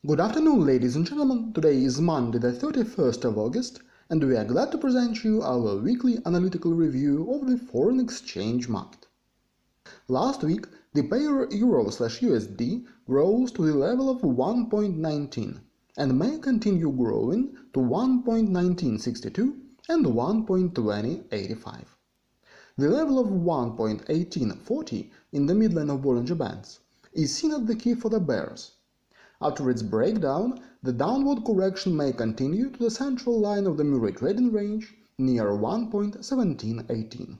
Good afternoon, ladies and gentlemen. Today is Monday, the 31st of August, and we are glad to present you our weekly analytical review of the foreign exchange market. Last week, the pair EUR/USD rose to the level of 1.19 and may continue growing to 1.1962 and 1.2085. The level of 1.1840 in the midline of Bollinger Bands is seen as the key for the bears. After its breakdown, the downward correction may continue to the central line of the Murray trading range near 1.1718.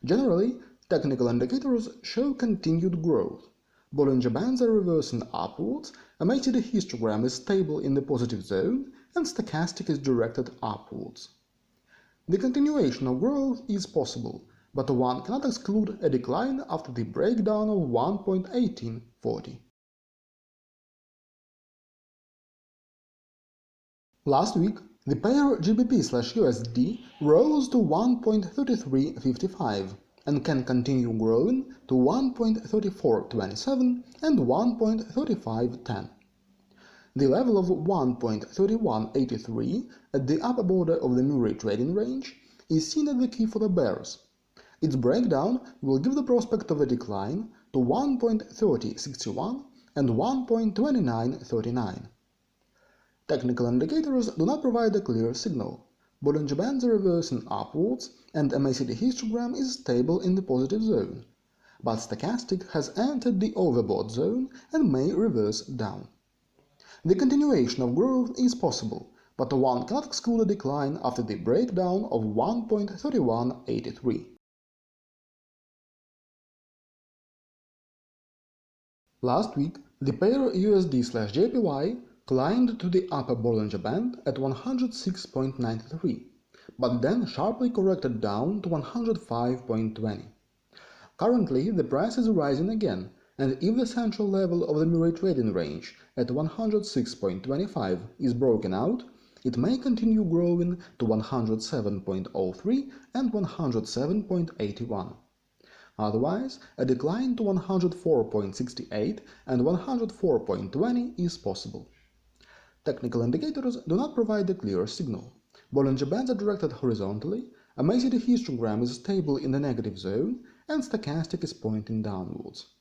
Generally, technical indicators show continued growth. Bollinger Bands are reversing upwards, MACD histogram is stable in the positive zone, and Stochastic is directed upwards. The continuation of growth is possible, but one cannot exclude a decline after the breakdown of 1.1840. Last week, the pair GBP/USD rose to 1.3355 and can continue growing to 1.3427 and 1.3510. The level of 1.3183 at the upper border of the Murray trading range is seen as the key for the bears. Its breakdown will give the prospect of a decline to 1.3061 and 1.2939. Technical indicators do not provide a clear signal. Bollinger Bands are reversing upwards and MACD histogram is stable in the positive zone, but Stochastic has entered the overbought zone and may reverse down. The continuation of growth is possible, but one cannot exclude a decline after the breakdown of 1.3183. Last week, the pair USD/JPY climbed to the upper Bollinger Band at 106.93, but then sharply corrected down to 105.20. Currently, the price is rising again, and if the central level of the Murray trading range at 106.25 is broken out, it may continue growing to 107.03 and 107.81. Otherwise, a decline to 104.68 and 104.20 is possible. Technical indicators do not provide a clear signal. Bollinger Bands are directed horizontally, MACD histogram is stable in the negative zone, and Stochastic is pointing downwards.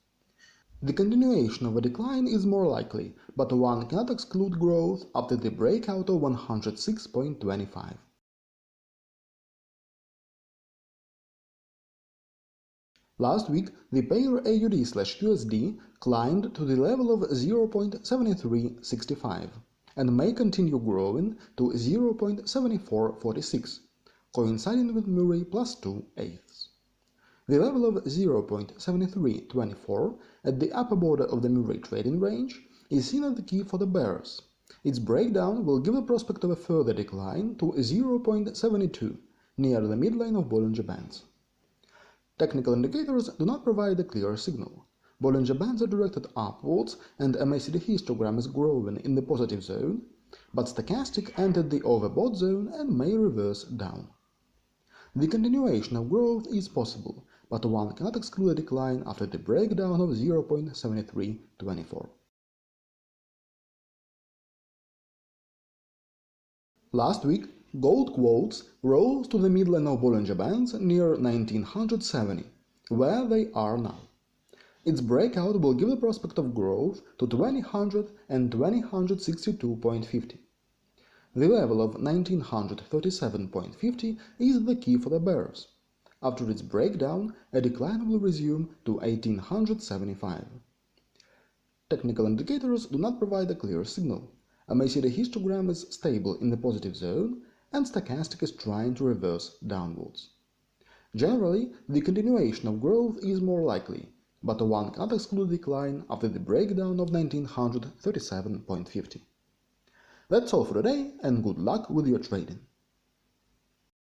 The continuation of a decline is more likely, but one cannot exclude growth after the breakout of 106.25. Last week, the pair AUD/USD climbed to the level of 0.7365 and may continue growing to 0.7446, coinciding with Murray +2/8. The level of 0.7324 at the upper border of the Murray trading range is seen as the key for the bears. Its breakdown will give the prospect of a further decline to 0.72 near the midline of Bollinger Bands. Technical indicators do not provide a clear signal. Bollinger Bands are directed upwards and MACD histogram is growing in the positive zone, but Stochastic entered the overbought zone and may reverse down. The continuation of growth is possible, but one cannot exclude a decline after the breakdown of 0.7324. Last week, gold quotes rose to the midline of Bollinger Bands near 1970, where they are now. Its breakout will give the prospect of growth to 2000 and 2062.50. The level of 1937.50 is the key for the bears. After its breakdown, a decline will resume to 1875. Technical indicators do not provide a clear signal. MACD histogram is stable in the positive zone, and Stochastic is trying to reverse downwards. Generally, the continuation of growth is more likely, but one cannot exclude decline after the breakdown of 1937.50. That's all for today, and good luck with your trading.